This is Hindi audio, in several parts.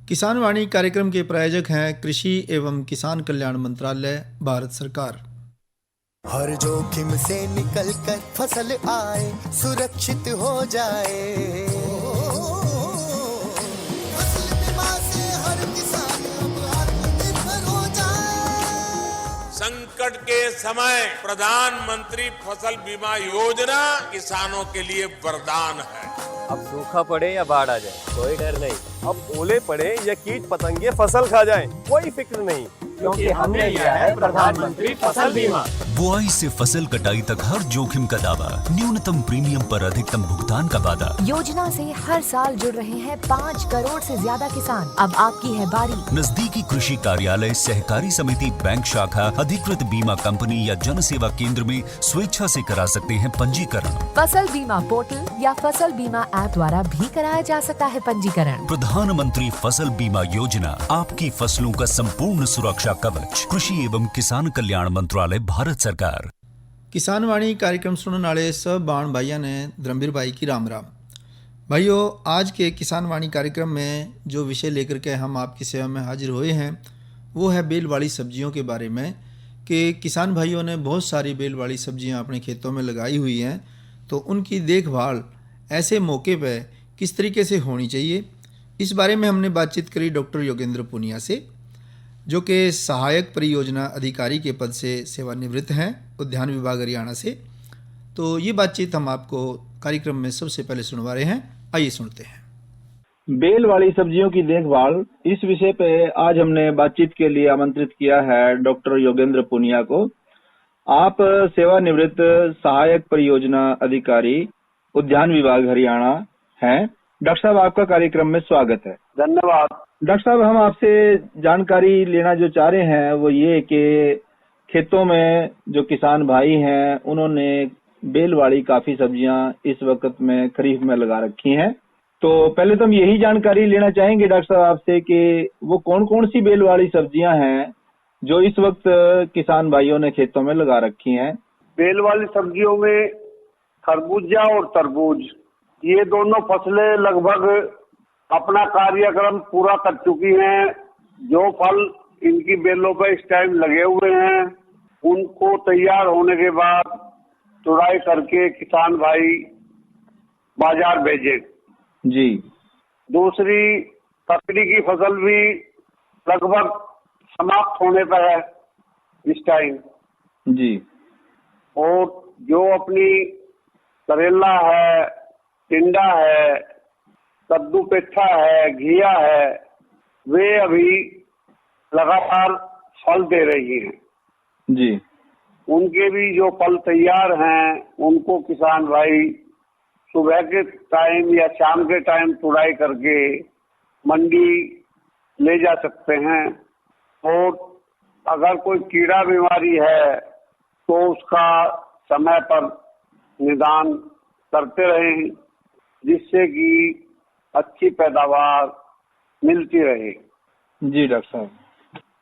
किसान वाणी कार्यक्रम के प्रायोजक हैं कृषि एवं किसान कल्याण मंत्रालय, भारत सरकार। हर जोखिम से निकल कर फसल आए, सुरक्षित हो जाए। फसल बीमा से हर किसान अब आत्मनिर्भर हो जाए। संकट के समय प्रधानमंत्री फसल बीमा योजना किसानों के लिए वरदान है। अब सूखा पड़े या बाढ़ आ जाए, कोई डर नहीं। अब ओले पड़े या कीट पतंगे फसल खा जाएं, कोई फिक्र नहीं, क्योंकि हमने लिया है प्रधानमंत्री फसल बीमा। बुआई से फसल कटाई तक हर जोखिम का दावा, न्यूनतम प्रीमियम पर अधिकतम भुगतान का वादा। योजना से हर साल जुड़ रहे हैं 5 करोड़ से ज्यादा किसान। अब आपकी है बारी। नजदीकी कृषि कार्यालय, सहकारी समिति, बैंक शाखा, अधिकृत बीमा कंपनी या जन सेवा केंद्र में स्वेच्छा से करा सकते हैं पंजीकरण। फसल बीमा पोर्टल या फसल बीमा ऐप द्वारा भी कराया जा सकता है पंजीकरण। प्रधानमंत्री फसल बीमा योजना, आपकी फसलों का संपूर्ण सुरक्षा कवच। कृषि एवं किसान कल्याण मंत्रालय, भारत सरकार। किसान वाणी कार्यक्रम सुनने वाले सब बाण भाइयों ने धर्मवीर भाई की राम राम। भाइयों, आज के किसान वाणी कार्यक्रम में जो विषय लेकर के हम आपकी सेवा में हाजिर हुए हैं वो है बेल वाली सब्जियों के बारे में, कि किसान भाइयों ने बहुत सारी बेल वाली सब्जियां अपने खेतों में लगाई हुई हैं, तो उनकी देखभाल ऐसे मौके पर किस तरीके से होनी चाहिए, इस बारे में हमने बातचीत करी डॉक्टर योगेंद्र पुनिया से, जो कि सहायक परियोजना अधिकारी के पद से सेवानिवृत्त हैं उद्यान विभाग हरियाणा से। तो ये बातचीत हम आपको कार्यक्रम में सबसे पहले सुनवा रहे हैं, आइए सुनते हैं। बेल वाली सब्जियों की देखभाल, इस विषय पे आज हमने बातचीत के लिए आमंत्रित किया है डॉक्टर योगेंद्र पुनिया को। आप सेवानिवृत्त सहायक परियोजना अधिकारी उद्यान विभाग हरियाणा हैं। डॉक्टर साहब, आपका कार्यक्रम में स्वागत है। धन्यवाद। डॉक्टर साहब, हम आपसे जानकारी लेना जो चाह रहे हैं वो ये कि खेतों में जो किसान भाई हैं उन्होंने बेल वाली काफी सब्जियां इस वक्त में खरीफ में लगा रखी हैं। तो पहले तो हम यही जानकारी लेना चाहेंगे डॉक्टर साहब आपसे कि वो कौन कौन सी बेल वाली सब्जियां हैं जो इस वक्त किसान भाइयों ने खेतों में लगा रखी हैं। बेल वाली सब्जियों में खरबूजा और तरबूज, ये दोनों फसलें लगभग अपना कार्यक्रम पूरा कर चुकी हैं। जो फल इनकी बेलों पर इस टाइम लगे हुए हैं उनको तैयार होने के बाद तुड़ाई करके किसान भाई बाजार भेजे जी। दूसरी ककड़ी की फसल भी लगभग समाप्त होने पर है इस टाइम जी। और जो अपनी करेला है, टिंडा है, कद्दू पेठा है, घिया है, वे अभी लगातार फल दे रही हैं जी। उनके भी जो फल तैयार हैं उनको किसान भाई सुबह के टाइम या शाम के टाइम तुड़ाई करके मंडी ले जा सकते हैं। और अगर कोई कीड़ा बीमारी है तो उसका समय पर निदान करते रहें, जिससे कि अच्छी पैदावार मिलती रहे। जी डॉक्टर साहब।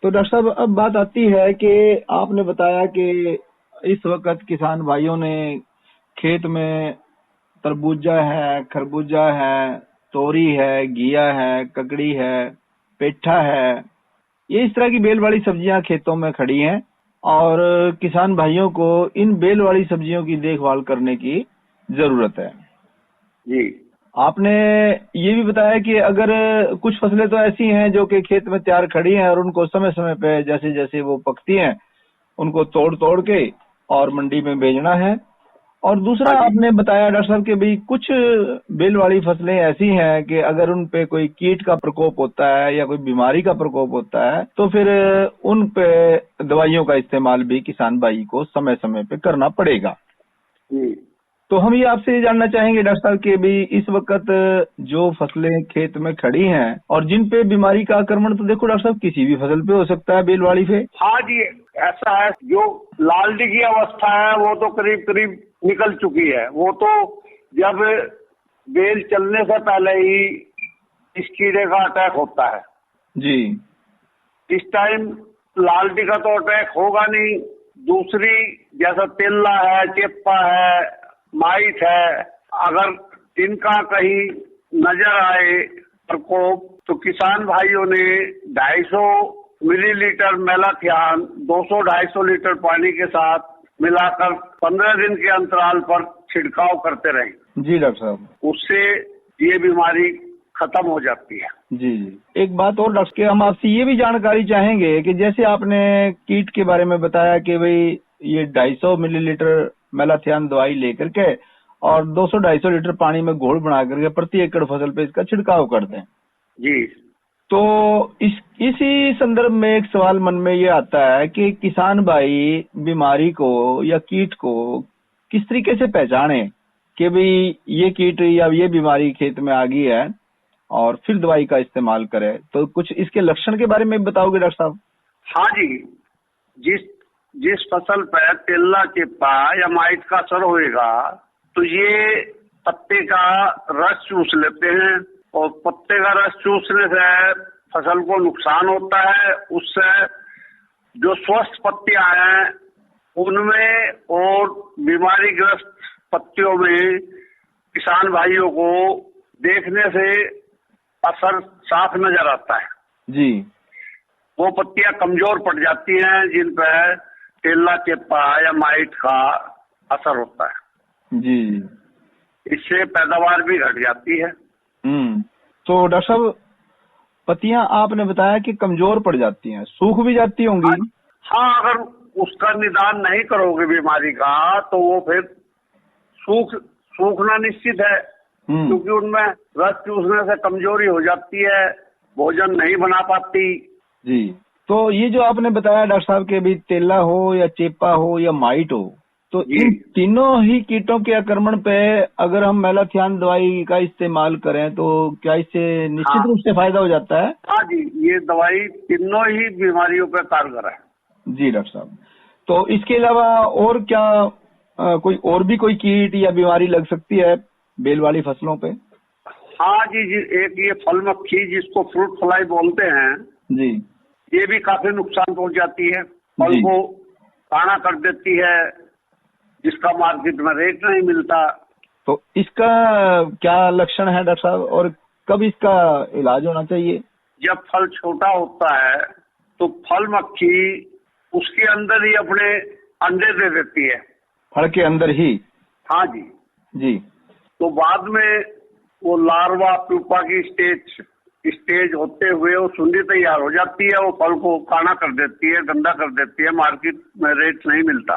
तो डॉक्टर साहब, अब बात आती है कि आपने बताया कि इस वक्त किसान भाइयों ने खेत में तरबूजा है, खरबूजा है, तोरी है, घिया है, ककड़ी है, पेठा है, ये इस तरह की बेल वाली सब्जियां खेतों में खड़ी हैं और किसान भाइयों को इन बेल वाली सब्जियों की देखभाल करने की जरूरत है। जी। आपने ये भी बताया कि अगर कुछ फसलें तो ऐसी हैं जो कि खेत में तैयार खड़ी हैं और उनको समय समय पे जैसे जैसे वो पकती हैं उनको तोड़ तोड़ के और मंडी में भेजना है। और दूसरा आपने बताया डॉक्टर साहब कि भाई कुछ बेल वाली फसलें ऐसी हैं कि अगर उन पे कोई कीट का प्रकोप होता है या कोई बीमारी का प्रकोप होता है तो फिर उन पे दवाइयों का इस्तेमाल भी किसान भाई को समय समय पे करना पड़ेगा। तो हम ये आपसे जानना चाहेंगे डॉक्टर साहब कि भाई इस वक्त जो फसलें खेत में खड़ी हैं और जिन पे बीमारी का आक्रमण, तो देखो डॉक्टर साहब किसी भी फसल पे हो सकता है, बेल वाली पे। हाँ जी, ऐसा है। जो लालडी की अवस्था है वो तो करीब करीब निकल चुकी है। वो तो जब बेल चलने से पहले ही इस कीड़े का अटैक होता है जी। इस टाइम लालडी का तो अटैक होगा नहीं। दूसरी जैसा तेला है, चेप्पा है, माइट है, अगर इनका कहीं नजर आए प्रकोप, तो किसान भाइयों ने 250 मिलीलीटर मेलाथियान 200-250 लीटर पानी के साथ मिलाकर 15 दिन के अंतराल पर छिड़काव करते रहे। जी डॉक्टर साहब। उससे ये बीमारी खत्म हो जाती है। जी जी। एक बात और डॉक्टर, हम आपसे ये भी जानकारी चाहेंगे कि जैसे आपने कीट के बारे में बताया कि भाई ये 250 मिलीलीटर मेलाथियान दवाई लेकर के और 200-250 लीटर पानी में घोल बना करके प्रति एकड़ फसल पे इसका छिड़काव कर दें। जी। तो इसी संदर्भ में एक सवाल मन में ये आता है कि किसान भाई बीमारी को या कीट को किस तरीके से पहचाने कि भाई ये कीट या ये बीमारी खेत में आ गई है और फिर दवाई का इस्तेमाल करे। तो कुछ इसके लक्षण के बारे में बताओगे डॉक्टर साहब? हाँ जी, जिस फसल पर तेला चेपा या माइट का असर होएगा तो ये पत्ते का रस चूस लेते हैं और पत्ते का रस चूसने से फसल को नुकसान होता है। उससे जो स्वस्थ पत्तियां हैं उनमें और बीमारीग्रस्त पत्तियों में किसान भाइयों को देखने से असर साफ नजर आता है। जी। वो पत्तियां कमजोर पड़ जाती हैं जिन पर तेला चेपा या माइट का असर होता है। जी। इससे पैदावार भी घट जाती है। तो डॉक्टर साहब पत्तियां आपने बताया कि कमजोर पड़ जाती हैं, सूख भी जाती होंगी। हाँ, अगर उसका निदान नहीं करोगे बीमारी का तो वो फिर सूखना निश्चित है, क्योंकि उनमें रस चूसने से कमजोरी हो जाती है, भोजन नहीं बना पाती। जी। तो ये जो आपने बताया डॉक्टर साहब के भी तेला हो या चेपा हो या माइट हो, तो इन तीनों ही कीटों के आक्रमण पे अगर हम मेलाथियान दवाई का इस्तेमाल करें तो क्या इससे निश्चित रूप से फायदा हो जाता है? हाँ जी, ये दवाई तीनों ही बीमारियों पे कारगर है। जी डॉक्टर साहब। तो इसके अलावा और क्या कोई कीट या बीमारी लग सकती है बेल वाली फसलों पे? हाँ जी, एक ये फल मक्खी जिसको फ्रूट फ्लाई बोलते हैं जी, ये भी काफी नुकसान पहुंच जाती है। फल को काला कर देती है, जिसका मार्केट में रेट नहीं मिलता। तो इसका क्या लक्षण है डॉक्टर साहब और कब इसका इलाज होना चाहिए? जब फल छोटा होता है तो फल मक्खी उसके अंदर ही अपने अंडे दे देती है। फल के अंदर ही? हाँ जी। जी। तो बाद में वो लार्वा प्यूपा की स्टेज होते हुए वो सुंडी तैयार हो जाती है, वो फल को काला कर देती है, गंदा कर देती है, मार्केट में रेट नहीं मिलता।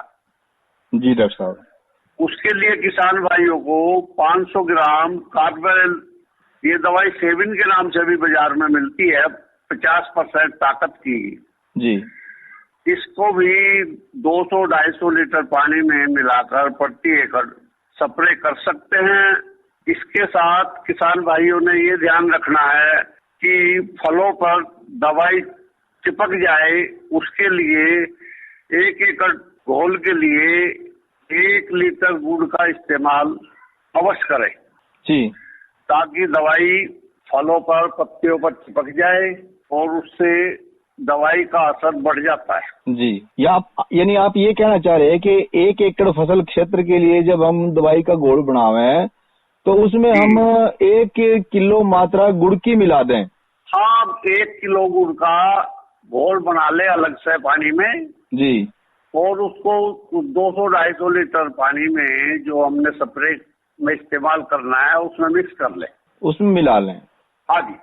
जी डॉक्टर साहब। उसके लिए किसान भाइयों को 500 ग्राम कार्बेल, ये दवाई सेविन के नाम से भी बाजार में मिलती है, 50% ताकत की। जी। इसको भी 200-250 लीटर पानी में मिलाकर प्रति एकड़ स्प्रे कर सकते हैं। इसके साथ किसान भाइयों ने ये ध्यान रखना है कि फलों पर दवाई चिपक जाए, उसके लिए 1 एकड़ घोल के लिए 1 लीटर गुड़ का इस्तेमाल अवश्य करें जी, ताकि दवाई फलों पर पत्तियों पर चिपक जाए और उससे दवाई का असर बढ़ जाता है। जी। यानी आप ये कहना चाह रहे हैं कि 1 एकड़ फसल क्षेत्र के लिए जब हम दवाई का घोल बनावे तो उसमें हम 1 किलो मात्रा गुड़ की मिला दें? हाँ, 1 किलो गुड़ का घोल बना ले अलग से पानी में जी, और उसको 200-250 लीटर पानी में जो हमने स्प्रे में इस्तेमाल करना है उसमें मिक्स कर ले, उसमें मिला लें। हाँ जी।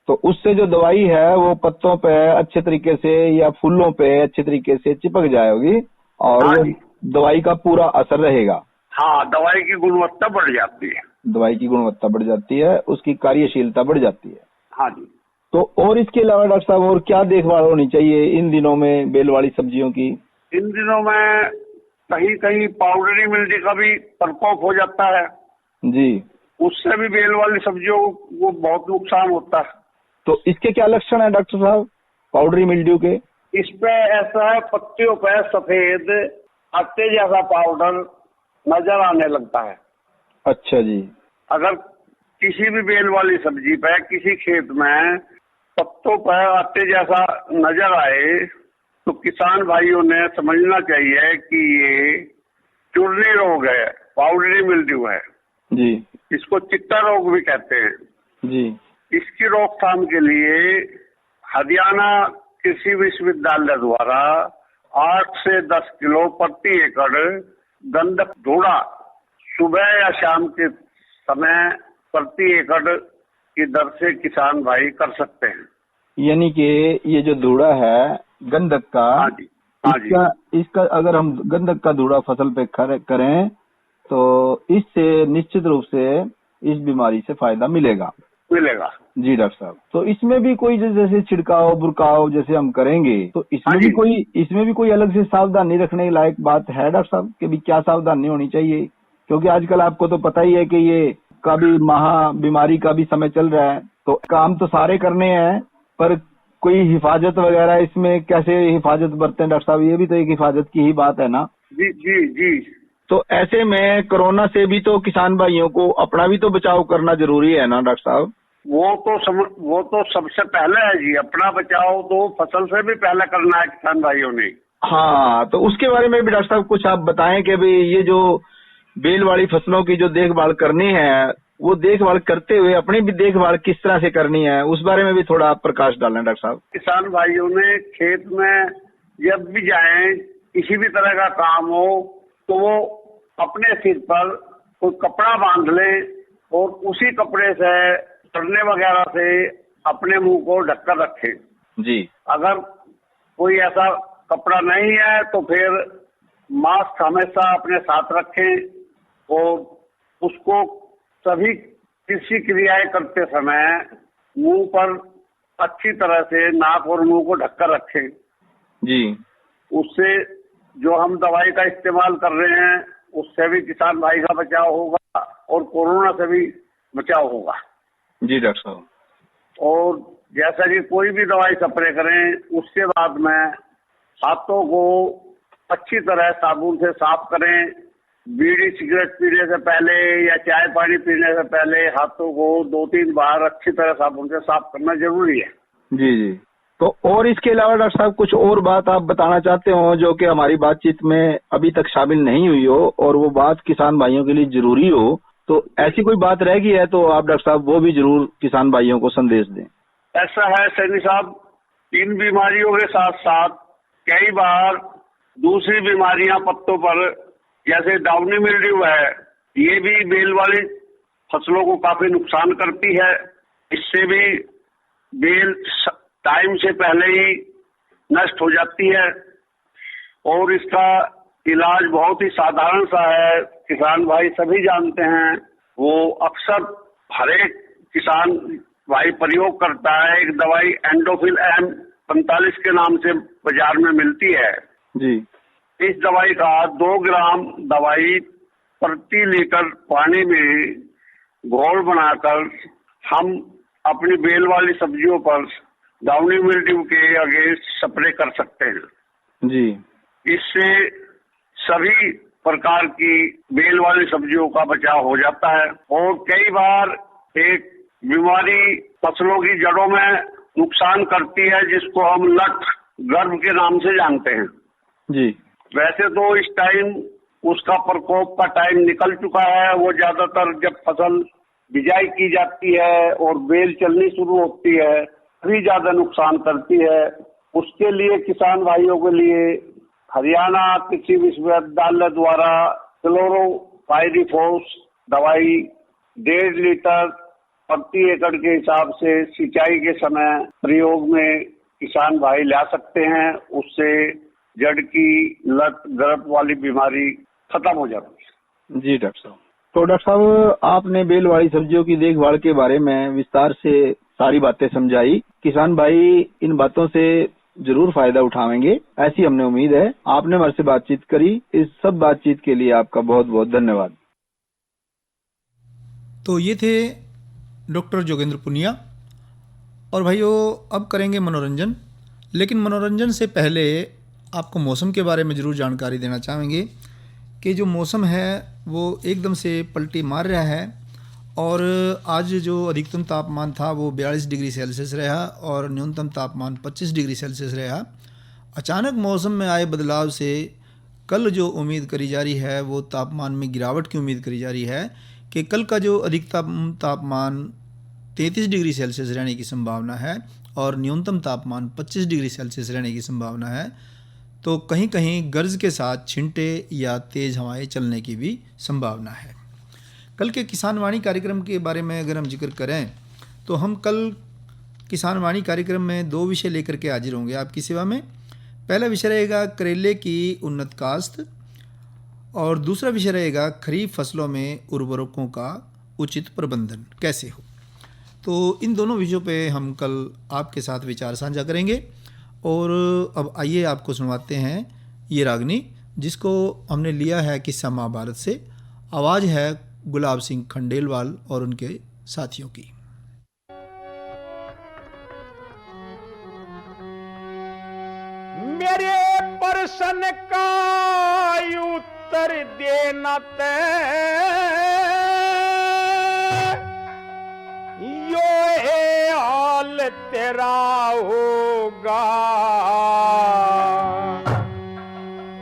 तो उससे जो दवाई है वो पत्तों पे अच्छे तरीके से या फूलों पे अच्छे तरीके से चिपक जाएगी और हाँ वो दवाई का पूरा असर रहेगा। हाँ, दवाई की गुणवत्ता बढ़ जाती है। दवाई की गुणवत्ता बढ़ जाती है, उसकी कार्यशीलता बढ़ जाती है। हाँ जी। तो और इसके अलावा डॉक्टर साहब और क्या देखभाल होनी चाहिए इन दिनों में बेल वाली सब्जियों की? इन दिनों में कहीं कहीं पाउडरी मिल्डी का भी प्रकोप हो जाता है जी, उससे भी बेल वाली सब्जियों को बहुत नुकसान होता है। तो इसके क्या लक्षण है डॉक्टर साहब पाउडरी मिल्ड्यू के? इस पे ऐसा है, पत्तियों पे सफेद अत्ते जैसा पाउडर नजर आने लगता है। अच्छा जी। अगर किसी भी बेल वाली सब्जी पे किसी खेत में पत्तों पर अत्ते जैसा नजर आए तो किसान भाइयों ने समझना चाहिए कि ये चूर्णी रोग है, पाउडरी मिल्ड्यू है जी, इसको चिट्टा रोग भी कहते हैं जी। इसकी रोकथाम के लिए हरियाणा कृषि विश्वविद्यालय द्वारा 8 से 10 किलो प्रति एकड़ गंधक धूड़ा सुबह या शाम के समय प्रति एकड़ की दर से किसान भाई कर सकते हैं। यानी कि ये जो धूड़ा है गंधक का, हाँ जी, हाँ जी। इसका अगर हम गंधक का धूड़ा फसल पे करें तो इससे निश्चित रूप से इस बीमारी से फायदा मिलेगा। जी डॉक्टर साहब, तो इसमें भी कोई जैसे छिड़काव बुरकाव जैसे हम करेंगे तो इसमें भी कोई अलग से सावधानी रखने लायक बात है डॉक्टर साहब कि भी क्या सावधानी होनी चाहिए? क्योंकि आजकल आपको तो पता ही है कि ये का भी महा बीमारी का भी समय चल रहा है, तो काम तो सारे करने हैं पर कोई हिफाजत वगैरह इसमें कैसे हिफाजत बरतें डॉक्टर साहब? ये भी तो एक हिफाजत की ही बात है ना। जी जी जी। तो ऐसे में कोरोना से भी तो किसान भाइयों को अपना भी तो बचाव करना जरूरी है ना डॉक्टर साहब? वो तो सबसे पहले है जी, अपना बचाव तो फसल से भी पहले करना है किसान भाइयों ने। हाँ, तो उसके बारे में भी डॉक्टर साहब कुछ आप बताएं कि भाई ये जो बेल वाली फसलों की जो देखभाल करनी है वो देखभाल करते हुए अपनी भी देखभाल किस तरह से करनी है, उस बारे में भी थोड़ा आप प्रकाश डालें डॉक्टर साहब। किसान भाइयों ने खेत में जब भी जाएं, किसी भी तरह का काम हो तो वो अपने सिर पर कोई कपड़ा बांध लें और उसी कपड़े से चढ़ने वगैरह से अपने मुंह को ढककर रखें जी। अगर कोई ऐसा कपड़ा नहीं है तो फिर मास्क हमेशा अपने साथ रखें और उसको सभी कृषि क्रियाएं करते समय मुंह पर अच्छी तरह से नाक और मुंह को ढककर रखें जी। उससे जो हम दवाई का इस्तेमाल कर रहे हैं उससे भी किसान भाई का बचाव होगा और कोरोना से भी बचाव होगा। जी डॉक्टर साहब। और जैसा कि कोई भी दवाई स्प्रे करें उसके बाद में हाथों को अच्छी तरह साबुन से साफ करें। बीड़ी सिगरेट पीने से पहले या चाय पानी पीने से पहले हाथों को 2-3 बार अच्छी तरह साबुन से साफ करना जरूरी है। जी जी। तो और इसके अलावा डॉक्टर साहब कुछ और बात आप बताना चाहते हो जो कि हमारी बातचीत में अभी तक शामिल नहीं हुई हो और वो बात किसान भाइयों के लिए जरूरी हो, तो ऐसी कोई बात रह गई है तो आप डॉक्टर साहब वो भी जरूर किसान भाइयों को संदेश दें। ऐसा है सैनी साहब, इन बीमारियों के साथ साथ कई बार दूसरी बीमारियां पत्तों पर जैसे डाउनी मिल्ड्यू है, ये भी बेल वाली फसलों को काफी नुकसान करती है। इससे भी बेल टाइम से पहले ही नष्ट हो जाती है और इसका इलाज बहुत ही साधारण सा है, किसान भाई सभी जानते हैं। वो अक्सर हर एक किसान भाई प्रयोग करता है। एक दवाई एंडोफिल M45 के नाम से बाजार में मिलती है जी। इस दवाई का 2 ग्राम दवाई प्रति लीटर पानी में घोल बनाकर हम अपनी बेल वाली सब्जियों पर डाउनी मिल्ड्यू के अगेंस्ट स्प्रे कर सकते हैं जी। इससे सभी प्रकार की बेल वाली सब्जियों का बचाव हो जाता है। और कई बार एक बीमारी फसलों की जड़ों में नुकसान करती है जिसको हम लट गर्भ के नाम से जानते हैं जी। वैसे तो इस टाइम उसका प्रकोप का टाइम निकल चुका है। वो ज्यादातर जब फसल बिजाई की जाती है और बेल चलनी शुरू होती है तभी ज्यादा नुकसान करती है। उसके लिए किसान भाइयों के लिए हरियाणा कृषि विश्वविद्यालय द्वारा क्लोरोपाइरीफॉस दवाई 1.5 लीटर प्रति एकड़ के हिसाब से सिंचाई के समय प्रयोग में किसान भाई ला सकते हैं। उससे जड़ की लत गर्भ वाली बीमारी खत्म हो जाती है। जी डॉक्टर साहब। तो डॉक्टर साहब आपने बेल वाली सब्जियों की देखभाल के बारे में विस्तार से सारी बातें समझाई। किसान भाई इन बातों से जरूर फायदा उठाएंगे ऐसी हमने उम्मीद है। आपने हमारे से बातचीत करी, इस सब बातचीत के लिए आपका बहुत बहुत धन्यवाद। तो ये थे डॉक्टर जोगेंद्र पुनिया। और भाइयों अब करेंगे मनोरंजन, लेकिन मनोरंजन से पहले आपको मौसम के बारे में ज़रूर जानकारी देना चाहेंगे कि जो मौसम है वो एकदम से पलटी मार रहा है। और आज जो अधिकतम तापमान था वो 42 डिग्री सेल्सियस रहा और न्यूनतम तापमान 25 डिग्री सेल्सियस रहा। अचानक मौसम में आए बदलाव से कल जो उम्मीद करी जा रही है वो तापमान में गिरावट की उम्मीद करी जा रही है कि कल का जो अधिकतम तापमान 33 डिग्री सेल्सियस रहने की संभावना है और न्यूनतम तापमान 25 डिग्री सेल्सियस रहने की संभावना है। तो कहीं कहीं गरज के साथ छिंटे या तेज़ हवाएं चलने की भी संभावना है। कल के किसान वाणी कार्यक्रम के बारे में अगर हम जिक्र करें तो हम कल किसान वाणी कार्यक्रम में 2 विषय लेकर के हाजिर होंगे आपकी सेवा में। पहला विषय रहेगा करेले की उन्नत काश्त और दूसरा विषय रहेगा खरीफ फसलों में उर्वरकों का उचित प्रबंधन कैसे हो। तो इन दोनों विषयों पे हम कल आपके साथ विचार साझा करेंगे। और अब आइए आपको सुनवाते हैं ये रागनी, जिसको हमने लिया है किस्सा महाभारत से। आवाज़ है गुलाब सिंह खंडेलवाल और उनके साथियों की। मेरे प्रश्न का उत्तर देना यो है हाल तेरा होगा।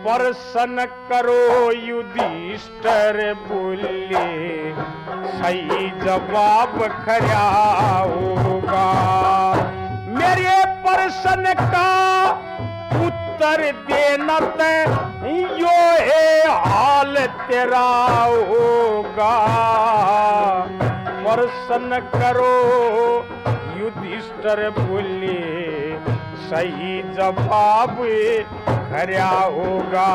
प्रश्न करो युधिष्ठिर बोले सही जवाब खरा होगा। मेरे प्रश्न का उत्तर देना यो है हाल तेरा होगा। प्रश्न करो युधिष्ठिर बोले सही जवाब खरा होगा।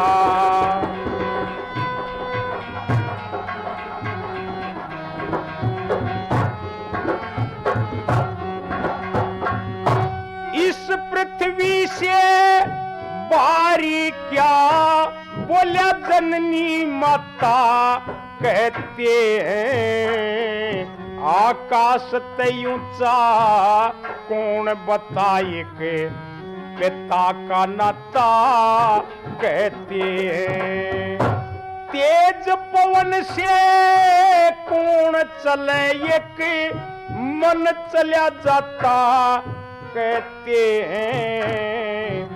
इस पृथ्वी से बारी क्या बोला जननी माता कहते हैं। आकाश ते ऊंचा कौन बताए के पिता का नाता कहते हैं। तेज पवन से कौन चले एक मन चला जाता कहते हैं।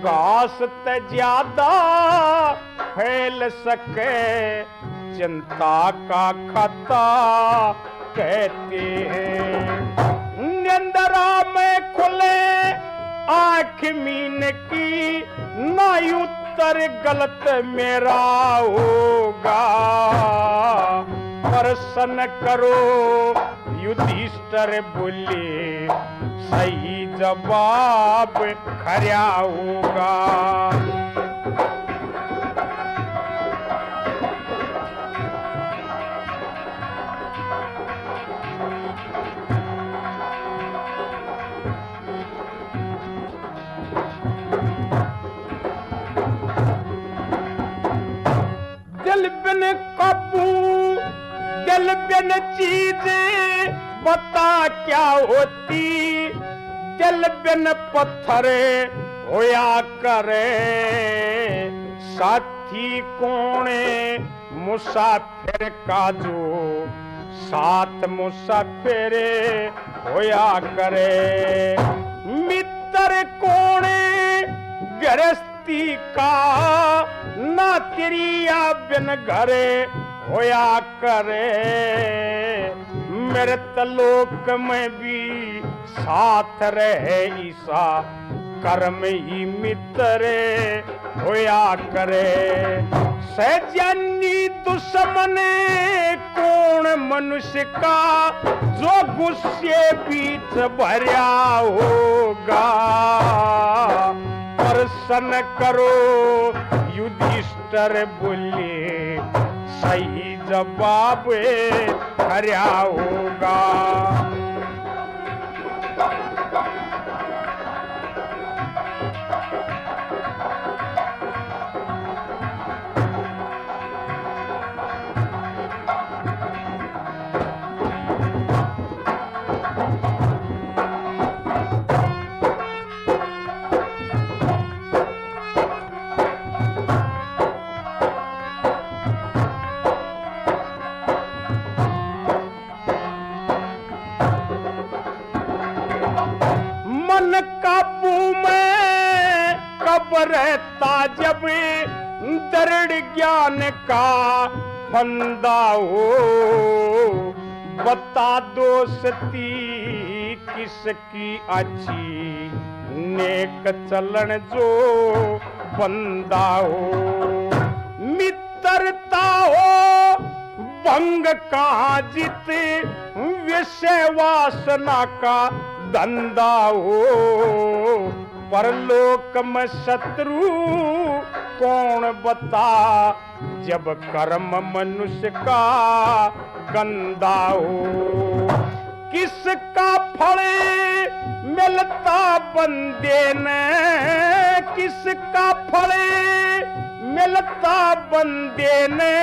घास ते ज्यादा फैल सके चिंता का खाता कहते हैं। निंद्रा में खुले आँख मीन की ना उत्तर गलत मेरा होगा। प्रश्न करो युधिष्ठिर बोले सही जवाब खरा होगा। दिल बिन काबू दिल बिन चीजें बता क्या होती। दिल बिन पत्थर होया करे साथी कोने मुसाफिर का जो साथ मुसाफिर होया करे। मित्र कोने गृहस्थी का ना तिरिया बिन घरे होया करे। मृत लोक में भी साथ रहे ईसा कर्म ही मित्र होया करे। सजनी दुश्मन कौन मनुष्य का जो गुस्से बीच भरा होगा। प्रश्न करो युधिष्ठिर बोले सही जवाब खरा होगा। रहता जब दृढ़ ज्ञान का फंदा हो। बता दोस्ती किसकी अच्छी नेक चलन जो बंदा हो, मित्रता हो भंग कहाँ जित विषय वासना का धंधा हो, परलोक में शत्रु कौन बता जब कर्म मनुष्य का गंदा हो, किसका फल मिलता बंदे ने, किसका फल मिलता बंदे ने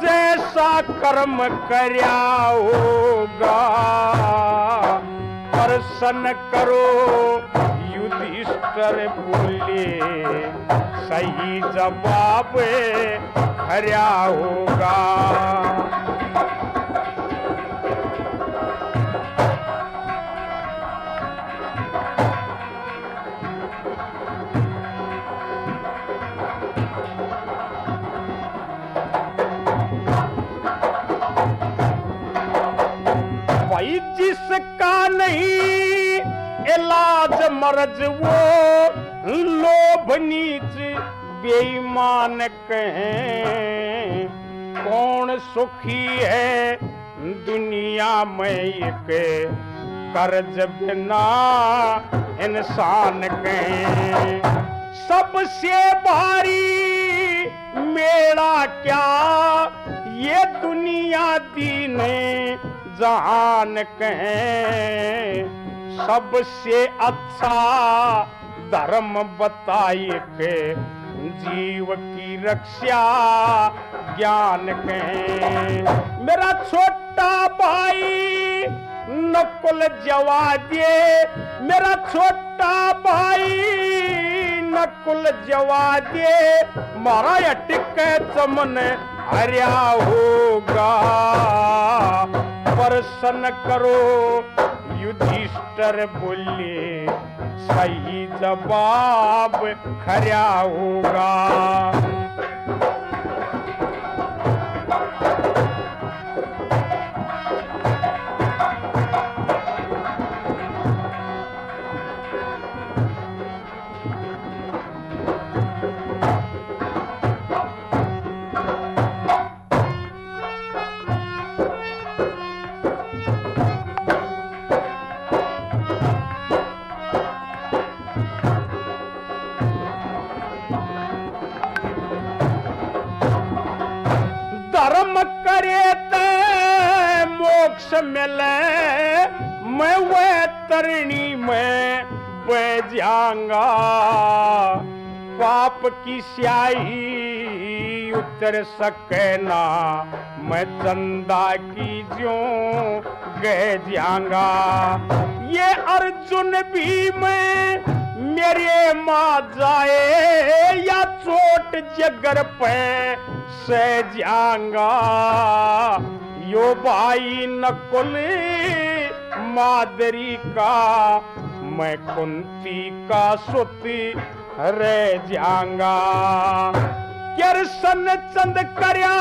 जैसा कर्म करया होगा, प्रसन्न करो युधिष्ठिर बोले सही जवाब खरा होगा। भाई जिसका नहीं इलाज मर्ज वो लोभ नीच बेईमान कहें, कौन सुखी है दुनिया में एक कर्ज बिना इंसान कहें, सबसे भारी मेरा क्या ये दुनिया दीने जहान कहें, सबसे अच्छा धर्म बताइए के जीव की रक्षा ज्ञान कहें, मेरा छोटा भाई नकुल जवा दे, मेरा छोटा भाई नकुल जवा दे, मारा अटक चमन हरिया होगा, प्रसन्न करो युधिष्ठिर बोले सही जवाब खरा होगा। धर्म करे ते मोक्ष मिले, मैं वह तरणी में बह जाऊंगा, पाप की स्याही उतर सके ना, मैं चंदा की जो गह जाऊंगा, ये अर्जुन भी मैं मेरे माँ जाए या चोट जगर पे सह जाऊंगा, यो भाई नकुल मादरी का मैं कुंती का सुती रह जाऊंगा, कृष्ण चंद करया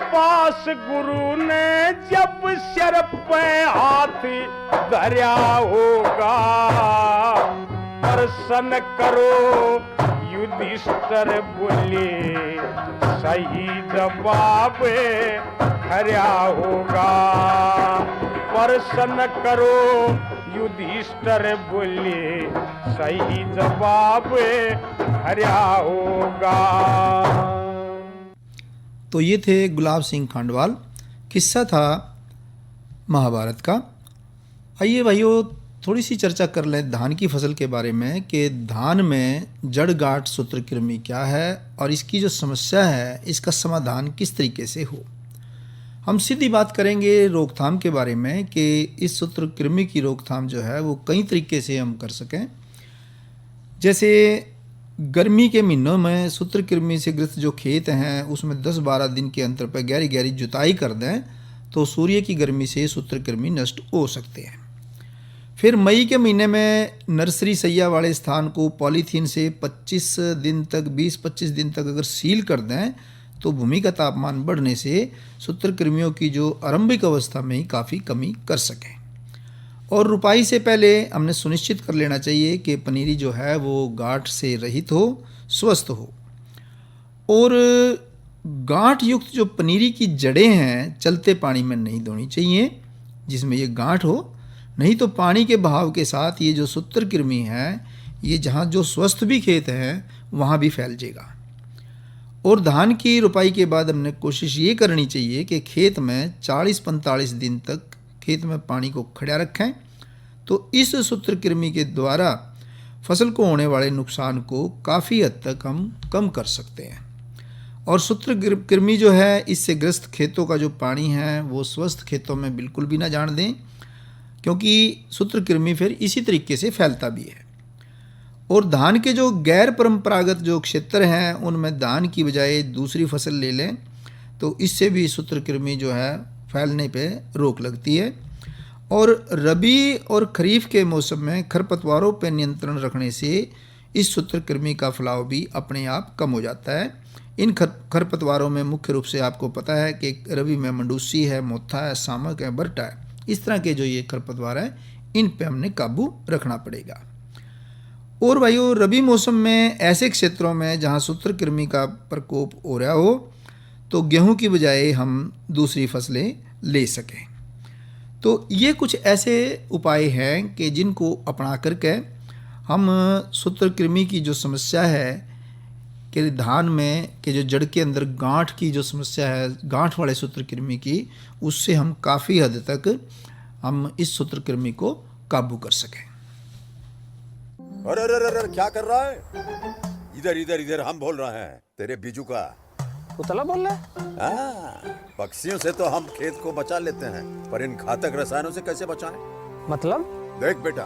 पास गुरु ने जब सिर पे हाथ धरया होगा, प्रसन्न करो युधिष्ठिर बोले सही जवाब खरा होगा, प्रसन्न करो युधिष्ठिर बोले सही जवाब खरा होगा। तो ये थे गुलाब सिंह खांडवाल, किस्सा था महाभारत का। आइए भाइयों थोड़ी सी चर्चा कर लें धान की फसल के बारे में कि धान में जड़ गांठ सूत्रकृमि क्या है और इसकी जो समस्या है इसका समाधान किस तरीके से हो। हम सीधी बात करेंगे रोकथाम के बारे में कि इस सूत्रकृमि की रोकथाम जो है वो कई तरीके से हम कर सकें। जैसे गर्मी के महीनों में सूत्रकृमि से ग्रस्त जो खेत हैं उसमें 10-12 दिन के अंतर पर गहरी गहरी जुताई कर दें तो सूर्य की गर्मी से सूत्रकृमि नष्ट हो सकते हैं। फिर मई के महीने में नर्सरी सैया वाले स्थान को पॉलीथीन से 25 दिन तक 20-25 दिन तक अगर सील कर दें तो भूमि का तापमान बढ़ने से सूत्रकृमियों की जो आरंभिक अवस्था में ही काफ़ी कमी कर सकें। और रुपाई से पहले हमने सुनिश्चित कर लेना चाहिए कि पनीरी जो है वो गांठ से रहित हो, स्वस्थ हो। और गांठ युक्त जो पनीरी की जड़ें हैं चलते पानी में नहीं धोनी चाहिए जिसमें ये गांठ हो, नहीं तो पानी के बहाव के साथ ये जो सूत्रकृमि है ये जहाँ जो स्वस्थ भी खेत है वहाँ भी फैल जाएगा। और धान की रुपाई के बाद हमने कोशिश ये करनी चाहिए कि खेत में 40-45 दिन तक खेत में पानी को खड़ा रखें, तो इस सूत्रकृमि के द्वारा फसल को होने वाले नुकसान को काफ़ी हद तक हम कम कर सकते हैं। और सूत्रकृमि जो है इससे ग्रस्त खेतों का जो पानी है वो स्वस्थ खेतों में बिल्कुल भी ना जान दें, क्योंकि सूत्रकृमि फिर इसी तरीके से फैलता भी है। और धान के जो गैर परंपरागत जो क्षेत्र हैं उनमें धान की बजाय दूसरी फसल ले लें तो इससे भी सूत्रकृमि जो है फैलने पे रोक लगती है। और रबी और खरीफ के मौसम में खरपतवारों पर नियंत्रण रखने से इस सूत्रकृमि का फैलाव भी अपने आप कम हो जाता है। इन खरपतवारों में मुख्य रूप से आपको पता है कि रबी में मंडूसी है, मोथा है, सामक है, बरटा है, इस तरह के जो ये खरपतवार है इन पे हमने काबू रखना पड़ेगा। और भाइयों रबी मौसम में ऐसे क्षेत्रों में जहाँ सूत्रकृमि का प्रकोप हो रहा हो तो गेहूं की बजाय हम दूसरी फसलें ले सकें। तो ये कुछ ऐसे उपाय हैं कि जिनको अपना करके हम सूत्रकृमि की जो समस्या है कि धान में कि जो जड़ के अंदर गांठ की जो समस्या है, गांठ वाले सूत्रकृमि की, उससे हम काफ़ी हद तक हम इस सूत्रकृमि को काबू कर सकें। अरे अरे अरे क्या कर रहा है? इधर इधर इधर हम बोल रहे हैं तेरे बीजू का। पुतला बोल रहा है? हाँ, पक्षियों से तो हम खेत को बचा लेते हैं, पर इन घातक रसायनों से कैसे बचाएं? मतलब? देख बेटा,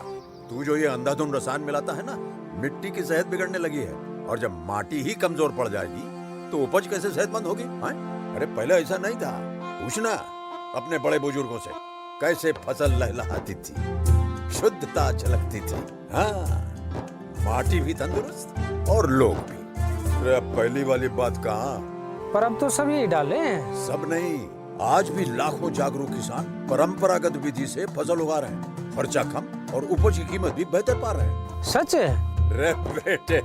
तू जो ये अंधाधुंध रसायन मिलाता है ना, मिट्टी की सेहत बिगड़ने लगी है। और जब माटी ही कमजोर पड़ जाएगी तो उपज कैसे सेहतमंद होगी? अरे पहले ऐसा नहीं था। पूछना अपने बड़े बुजुर्गों से, कैसे फसल लहलहाती थी, शुद्धता झलकती थी। हाँ, माटी भी तंदुरुस्त और लोग भी। अरे पहली वाली बात कहाँ? पर अब तो सब यही डाले हैं। सब नहीं, आज भी लाखों जागरूक किसान परंपरागत विधि से फसल उगा रहे हैं। खर्चा कम और उपज की कीमत भी बेहतर पा रहे हैं। सच है? रे बेटे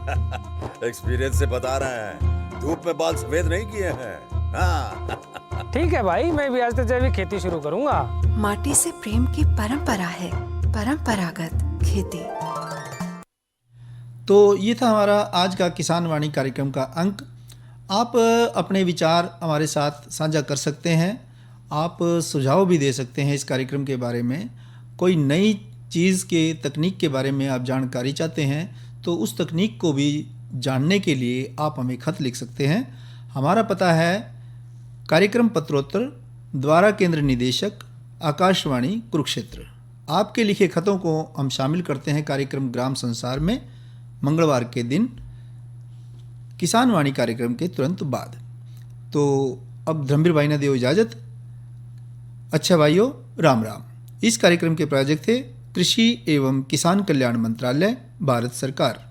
एक्सपीरियंस से बता रहे हैं, धूप में बाल सफेद नहीं किए हैं। हाँ। ठीक है भाई, मैं भी आज से जैविक खेती शुरू करूंगा। माटी से प्रेम की परंपरा है, परंपरागत खेती। तो ये था हमारा आज का किसान वाणी कार्यक्रम का अंक। आप अपने विचार हमारे साथ साझा कर सकते हैं, आप सुझाव भी दे सकते हैं इस कार्यक्रम के बारे में। कोई नई चीज़ के तकनीक के बारे में आप जानकारी चाहते हैं तो उस तकनीक को भी जानने के लिए आप हमें खत लिख सकते हैं। हमारा पता है कार्यक्रम पत्रोत्तर, द्वारा केंद्र निदेशक, आकाशवाणी कुरुक्षेत्र। आपके लिखे खतों को हम शामिल करते हैं कार्यक्रम ग्राम संसार में मंगलवार के दिन किसान वाणी कार्यक्रम के तुरंत बाद। तो अब धर्मवीर भाई ने दो इजाज़त। अच्छा भाइयों, राम राम। इस कार्यक्रम के प्रायोजक थे कृषि एवं किसान कल्याण मंत्रालय, भारत सरकार।